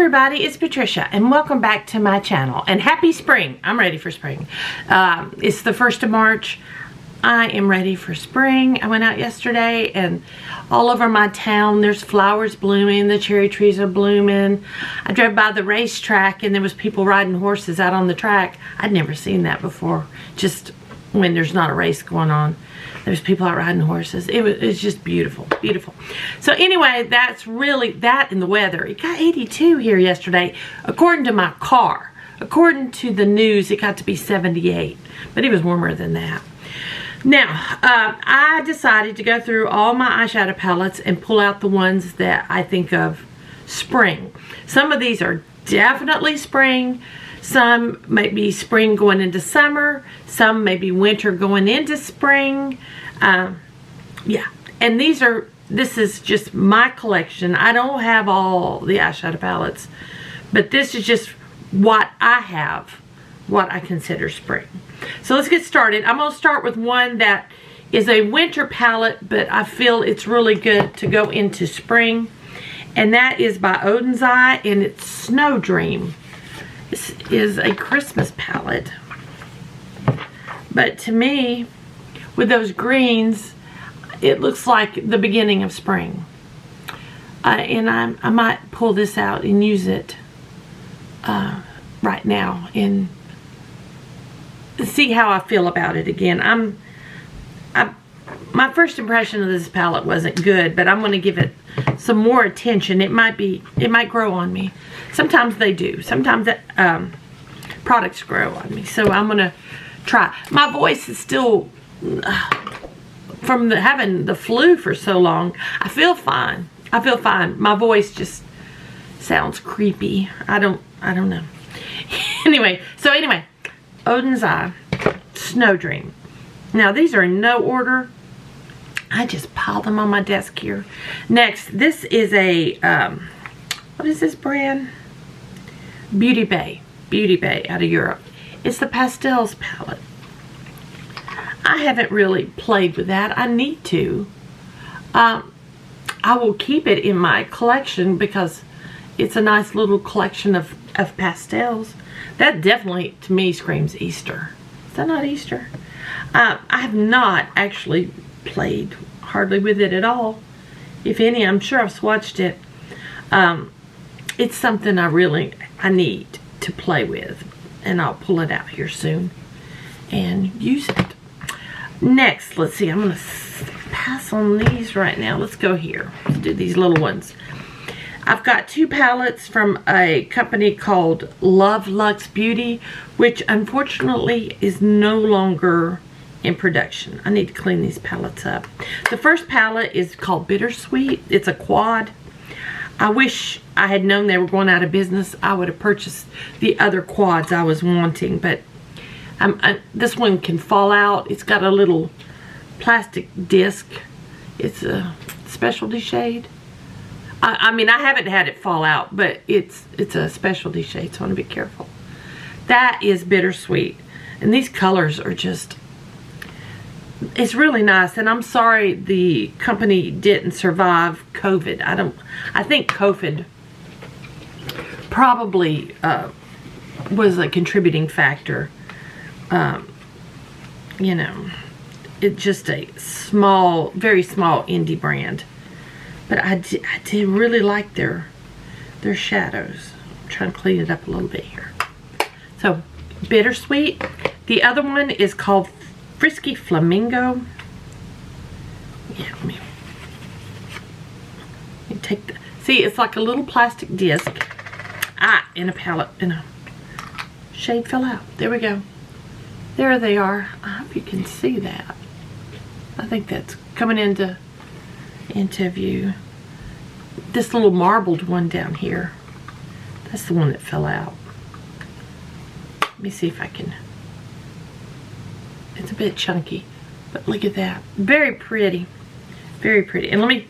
everybody, it's Patricia and welcome back to my channel and happy spring. I'm ready for spring. It's the 1st of March. I am ready for spring. I went out yesterday and all over my town there's flowers blooming, the cherry trees are blooming. I drove by the racetrack and there was people riding horses out on the track. I'd never seen that before, just when there's not a race going on. There's people out riding horses. It's just beautiful, beautiful. So anyway, that's really that in the weather. It got 82 here yesterday, according to my car. According to the news, it got to be 78, but it was warmer than that. Now, I decided to go through all my eyeshadow palettes and pull out the ones that I think of spring. Some of these are definitely spring. Some may be spring going into summer. Some may be winter going into spring. Yeah, and this is just my collection. I don't have all the eyeshadow palettes, but this is just what I have, what I consider spring. So let's get started. I'm going to start with one that is a winter palette, but I feel it's really good to go into spring. And that is by Odin's Eye, and it's Snow Dream. This is a Christmas palette, but to me, with those greens, it looks like the beginning of spring. And I might pull this out and use it right now and see how I feel about it again. My first impression of this palette wasn't good, but I'm going to give it some more attention. It might grow on me. Sometimes they do. Sometimes products grow on me. So I'm going to try. My voice is still, from having the flu for so long, I feel fine. I feel fine. My voice just sounds creepy. I don't know. Anyway, Odin's Eye, Snow Dream. Now these are in no order. I just piled them on my desk here. Next, this is a, what is this brand? Beauty Bay out of Europe. It's the Pastels palette. I haven't really played with that. I need to. I will keep it in my collection because it's a nice little collection of pastels. That definitely, to me, screams Easter. Is that not Easter? I have not actually played hardly with it at all. If any, I'm sure I've swatched it. It's something I need to play with, and I'll pull it out here soon and use it. Next, let's see, I'm gonna pass on these right now. Let's go here. Let's do these little ones. I've got two palettes from a company called Love Luxe Beauty, which unfortunately is no longer in production. I need to clean these palettes up. The first palette is called Bittersweet. It's a quad. I wish I had known they were going out of business. I would have purchased the other quads I was wanting, but this one can fall out. It's got a little plastic disc. It's a specialty shade. I mean, I haven't had it fall out, but it's a specialty shade, so I want to be careful. That is Bittersweet, and these colors are just, it's really nice. And I'm sorry the company didn't survive COVID. I think COVID probably was a contributing factor. You know, it's just a small, very small indie brand. But I did really like their shadows. I'm trying to clean it up a little bit here. So, Bittersweet. The other one is called Frisky Flamingo. Yeah, let me take the, see, it's like a little plastic disc. In a palette, in a shade fell out. There we go. There they are. I hope you can see that. I think that's coming into view. This little marbled one down here, that's the one that fell out. Let me see if I can. It's a bit chunky, but look at that. Very pretty. Very pretty. And let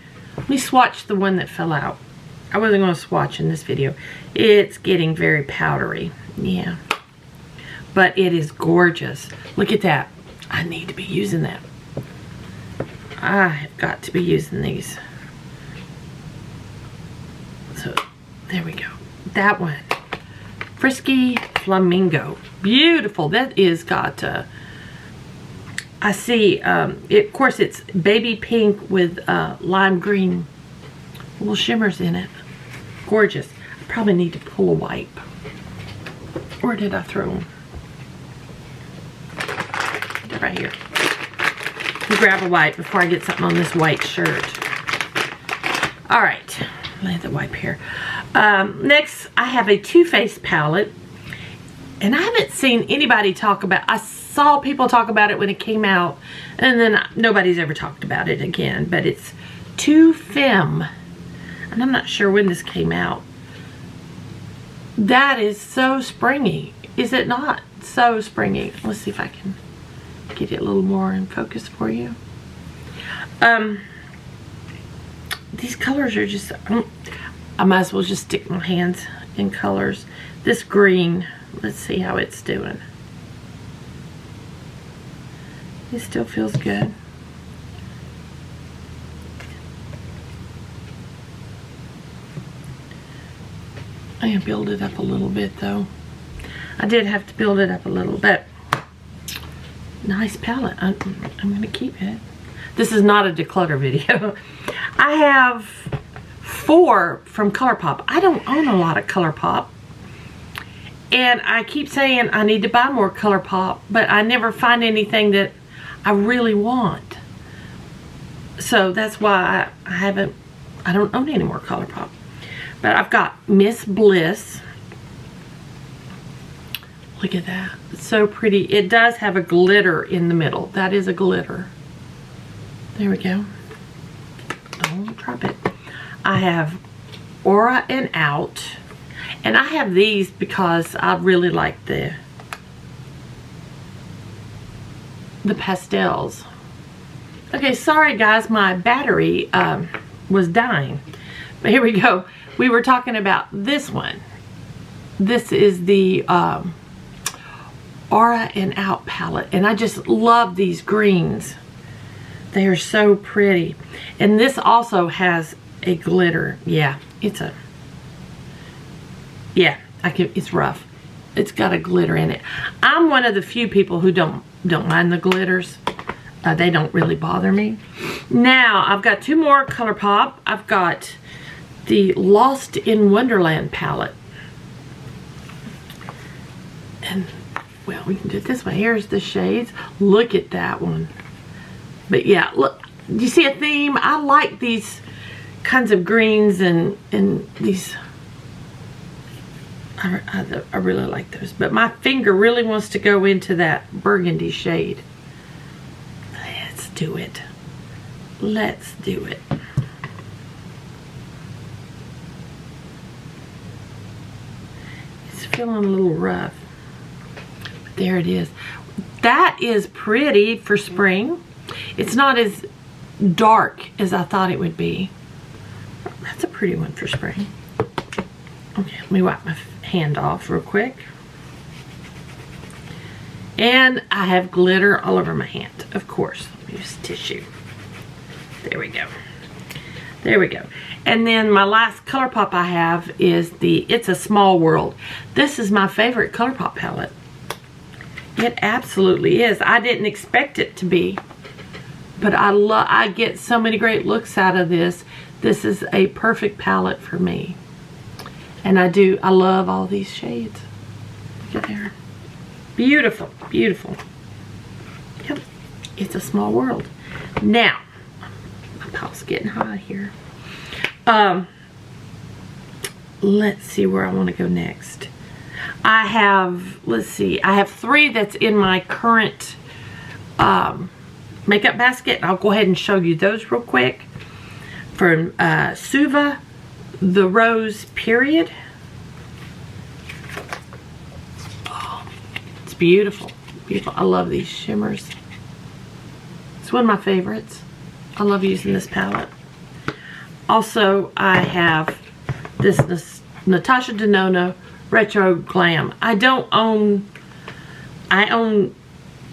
me swatch the one that fell out. I wasn't going to swatch in this video. It's getting very powdery. Yeah. But it is gorgeous. Look at that. I need to be using that. I have got to be using these. So, there we go. that one. Frisky Flamingo. Beautiful. That is got, I see, of course it's baby pink with lime green little shimmers in it. Gorgeous. I probably need to pull a wipe. Where did I throw them? Right here. Grab a wipe before I get something on this white shirt. Alright. Lay the wipe here. Next, I have a Too Faced palette. And I haven't seen anybody talk about, I saw people talk about it when it came out, and then nobody's ever talked about it again. But it's Too Femme. And I'm not sure when this came out. That is so springy. Is it not? So springy. Let's see if I can get it a little more in focus for you. These colors are just, I might as well just stick my hands in colors. This green, let's see how it's doing. It still feels good. I'm going to build it up a little bit though. I did have to build it up a little bit. Nice palette. I'm going to keep it. This is not a declutter video. I have 4 from ColourPop. I don't own a lot of ColourPop. And I keep saying I need to buy more ColourPop, but I never find anything that I really want. So that's why I don't own any more ColourPop. But I've got Miss Bliss. Look at that. It's so pretty. It does have a glitter in the middle. That is a glitter. There we go. Don't drop it. I have Aura and Out. And I have these because I really like the pastels. Okay, sorry guys, my battery was dying. But here we go. We were talking about this one. This is the Aura and Out palette, and I just love these greens. They are so pretty. And this also has a glitter. Yeah, it's rough. It's got a glitter in it. I'm one of the few people who don't mind the glitters. They don't really bother me. Now I've got 2 more ColourPop. I've got the Lost in Wonderland palette. And well, we can do it this way. Here's the shades. Look at that one. But yeah, look, do you see a theme? I like these kinds of greens and these. I really like those. But my finger really wants to go into that burgundy shade. Let's do it. Let's do it. It's feeling a little rough. There it is. That is pretty for spring. It's not as dark as I thought it would be. That's a pretty one for spring. Okay, let me wipe my hand off real quick. And I have glitter all over my hand, of course. Use tissue. There we go. There we go. And then my last ColourPop I have is the It's a Small World. This is my favorite ColourPop palette. It absolutely is. I didn't expect it to be, but I get so many great looks out of this. This is a perfect palette for me. And I love all these shades. Look at there. Beautiful, beautiful. Yep, It's a Small World. Now, my pal's getting hot here. Let's see where I want to go next. I have, let's see, I have 3 that's in my current makeup basket. I'll go ahead and show you those real quick. From Suva, the Rose Period. Oh, it's beautiful. Beautiful. I love these shimmers. It's one of my favorites. I love using this palette. Also, I have this Natasha Denona Retro Glam. I own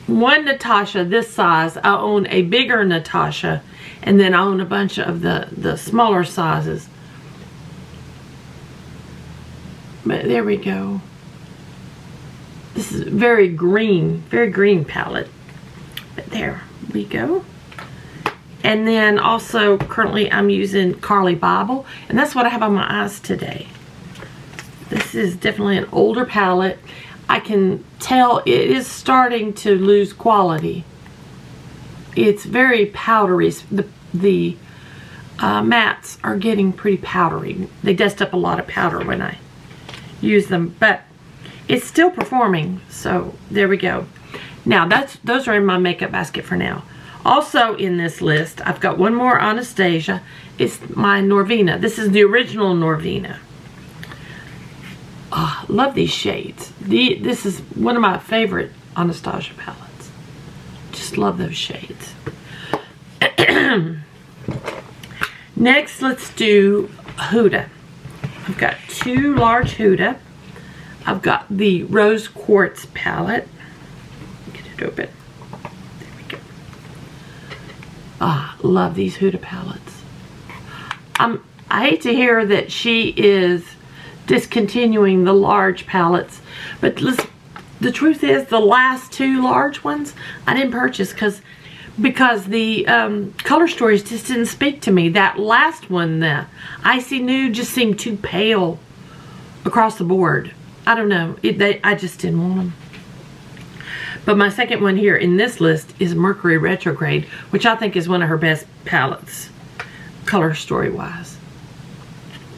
one Natasha this size. I own a bigger Natasha, and then I own a bunch of the smaller sizes. But there we go. This is very green palette. But there we go. And then also currently I'm using Carly Bible, and that's what I have on my eyes today. This is definitely an older palette. I can tell it is starting to lose quality. It's very powdery. The mattes are getting pretty powdery. They dust up a lot of powder when I use them, but it's still performing. So there we go. Now those are in my makeup basket for now. Also in this list, I've got one more Anastasia. It's my Norvina. This is the original Norvina. Oh, love these shades. This is one of my favorite Anastasia palettes. Just love those shades. Next, let's do Huda. I've got two large Huda. I've got the Rose Quartz palette. Get it open. There we go. Ah, love these Huda palettes. I hate to hear that she is discontinuing the large palettes, but the truth is the last two large ones I didn't purchase because the color stories just didn't speak to me. That last one, the Icy Nude, just seemed too pale across the board. I don't know. I just didn't want them. But my second one here in this list is Mercury Retrograde, which I think is one of her best palettes, color story wise.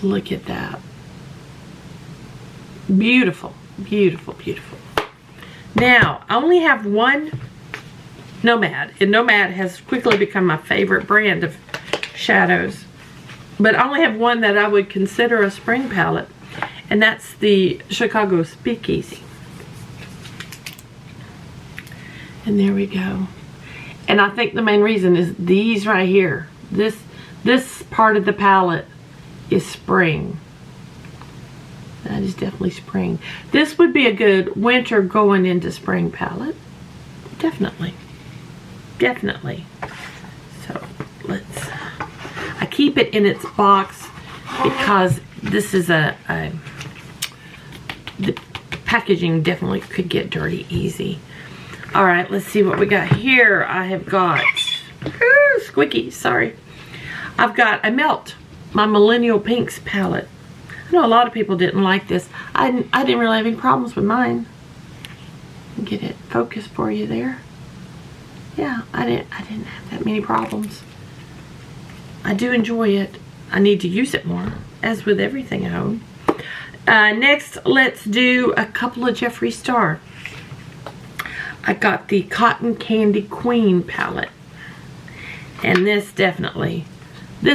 Look at that. Beautiful, beautiful, beautiful. Now, I only have one Nomad, and Nomad has quickly become my favorite brand of shadows. But I only have one that I would consider a spring palette, and that's the Chicago Speakeasy. And there we go. And I think the main reason is these right here. This part of the palette is spring. That is definitely spring. This would be a good winter going into spring palette. Definitely. Definitely. So I keep it in its box because this is the packaging definitely could get dirty easy. All right, let's see what we got here. I have got, squeaky, sorry. I've got a Melt, my Millennial Pinks palette. I know a lot of people didn't like this. I didn't really have any problems with mine. Get it focused for you there. Yeah, I didn't have that many problems. I do enjoy it. I need to use it more, as with everything I own. Next, let's do a couple of Jeffree Star. I got the Cotton Candy Queen palette. And this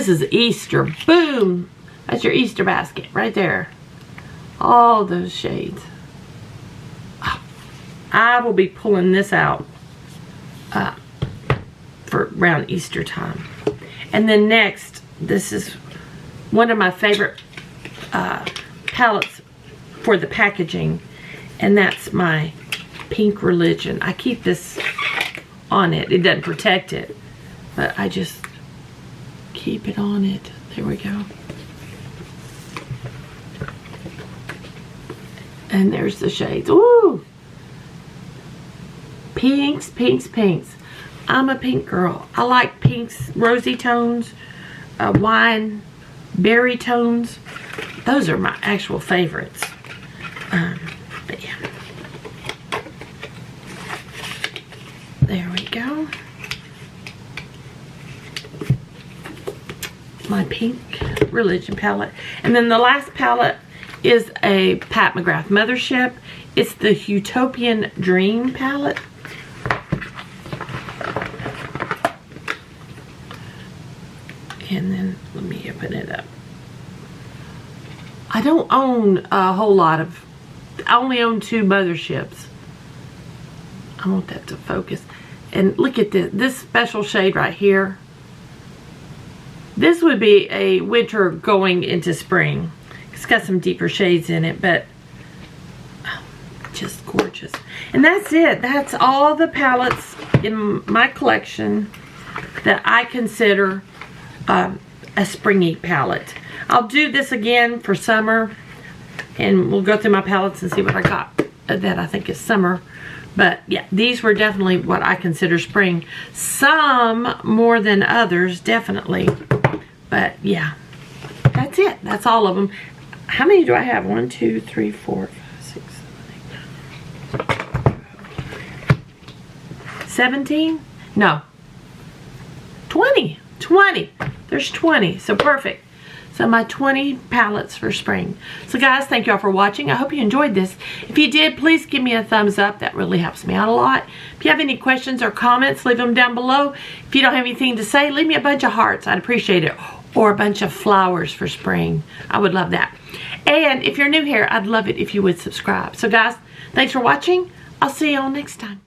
is Easter. Boom! That's your Easter basket right there. All those shades. I will be pulling this out for around Easter time. And then next, this is one of my favorite palettes for the packaging, and that's my Pink Religion. I keep this on it. It doesn't protect it, but I just keep it on it. There we go. And there's the shades. Ooh! Pinks, pinks, pinks. I'm a pink girl. I like pinks, rosy tones, wine, berry tones. Those are my actual favorites. But yeah. There we go. My Pink Religion palette. And then the last palette is a Pat McGrath Mothership. It's the Utopian Dream palette. And then let me open it up. I don't own a whole lot of, I only own 2 Motherships. I want that to focus. And look at this special shade right here. This would be a winter going into spring. It's got some deeper shades in it, but just gorgeous. And that's it. That's all the palettes in my collection that I consider a springy palette. I'll do this again for summer. And we'll go through my palettes and see what I got that I think is summer. But yeah, these were definitely what I consider spring. Some more than others, definitely. But yeah, that's it. That's all of them. How many do I have? 1, 2, 3, 4, 5, 6, 7, 8, 17? No. 20. 20. There's 20. So perfect. So my 20 palettes for spring. So guys, thank you all for watching. I hope you enjoyed this. If you did, please give me a thumbs up. That really helps me out a lot. If you have any questions or comments, leave them down below. If you don't have anything to say, leave me a bunch of hearts. I'd appreciate it. Or a bunch of flowers for spring. I would love that. And if you're new here, I'd love it if you would subscribe. So guys, thanks for watching. I'll see you all next time.